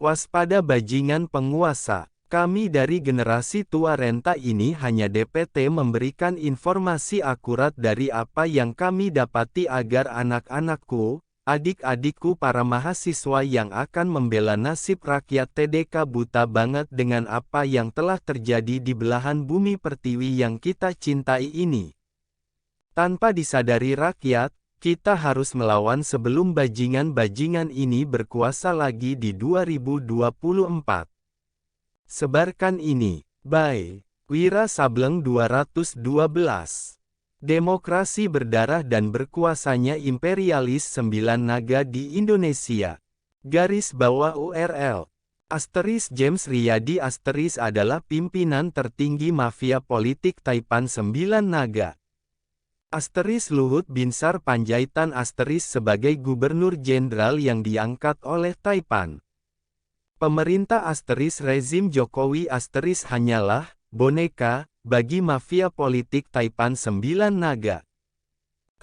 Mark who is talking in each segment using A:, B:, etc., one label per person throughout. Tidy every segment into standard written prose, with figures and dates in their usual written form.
A: Waspada bajingan penguasa. Kami dari generasi tua renta ini hanya DPT memberikan informasi akurat dari apa yang kami dapati agar anak-anakku, adik-adikku para mahasiswa yang akan membela nasib rakyat TDK buta banget dengan apa yang telah terjadi di belahan bumi pertiwi yang kita cintai ini. Tanpa disadari rakyat, kita harus melawan sebelum bajingan-bajingan ini berkuasa lagi di 2024. Sebarkan ini. By Wira Sableng 212. Demokrasi berdarah dan berkuasanya imperialis 9 naga di Indonesia. Garis bawah URL. James Riyadi adalah pimpinan tertinggi mafia politik Taipan 9 naga. Luhut Binsar Panjaitan sebagai gubernur jenderal yang diangkat oleh Taipan. Pemerintah rezim Jokowi hanyalah boneka bagi mafia politik Taipan 9 naga.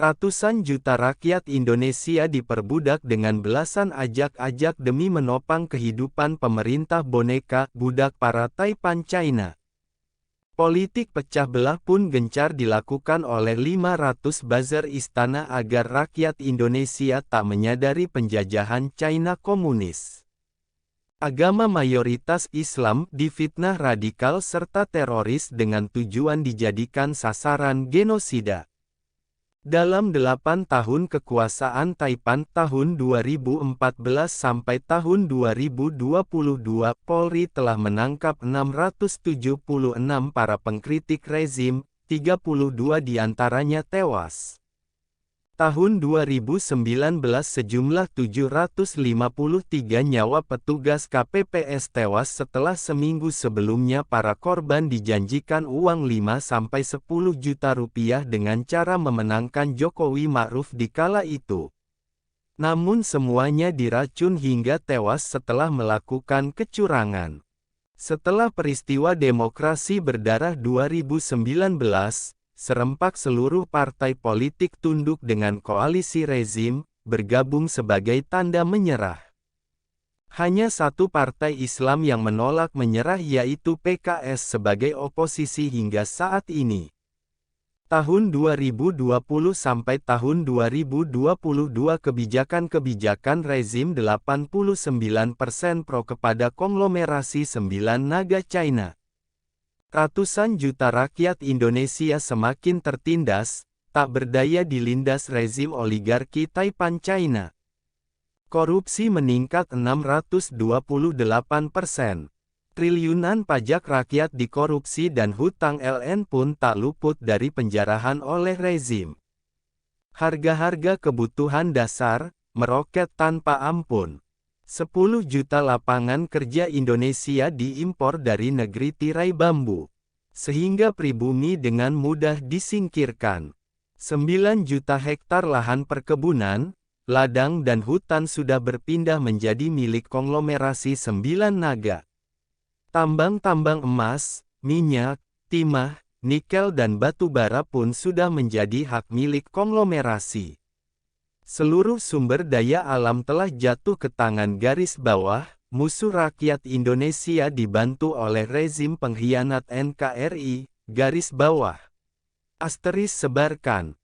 A: Ratusan juta rakyat Indonesia diperbudak dengan belasan ajak-ajak demi menopang kehidupan pemerintah boneka budak para Taipan China. Politik pecah belah pun gencar dilakukan oleh 500 buzzer istana agar rakyat Indonesia tak menyadari penjajahan China komunis. Agama mayoritas Islam difitnah radikal serta teroris dengan tujuan dijadikan sasaran genosida. Dalam 8 tahun kekuasaan Taipan tahun 2014 sampai tahun 2022, Polri telah menangkap 676 para pengkritik rezim, 32 diantaranya tewas. Tahun 2019 sejumlah 753 nyawa petugas KPPS tewas setelah seminggu sebelumnya para korban dijanjikan uang 5-10 juta rupiah dengan cara memenangkan Jokowi Ma'ruf di kala itu. Namun semuanya diracun hingga tewas setelah melakukan kecurangan. Setelah peristiwa demokrasi berdarah 2019, serempak seluruh partai politik tunduk dengan koalisi rezim, bergabung sebagai tanda menyerah. Hanya satu partai Islam yang menolak menyerah yaitu PKS sebagai oposisi hingga saat ini. Tahun 2020 sampai tahun 2022 kebijakan-kebijakan rezim 89% pro kepada konglomerasi 9 naga China. Ratusan juta rakyat Indonesia semakin tertindas, tak berdaya dilindas rezim oligarki Taipan China. Korupsi meningkat 628%. Triliunan pajak rakyat dikorupsi dan hutang LN pun tak luput dari penjarahan oleh rezim. Harga-harga kebutuhan dasar meroket tanpa ampun. 10 juta lapangan kerja Indonesia diimpor dari negeri tirai bambu, sehingga pribumi dengan mudah disingkirkan. 9 juta hektar lahan perkebunan, ladang dan hutan sudah berpindah menjadi milik konglomerasi 9 naga. Tambang-tambang emas, minyak, timah, nikel dan batu bara pun sudah menjadi hak milik konglomerasi. Seluruh sumber daya alam telah jatuh ke tangan garis bawah, musuh rakyat Indonesia dibantu oleh rezim pengkhianat NKRI, garis bawah. Sebarkan.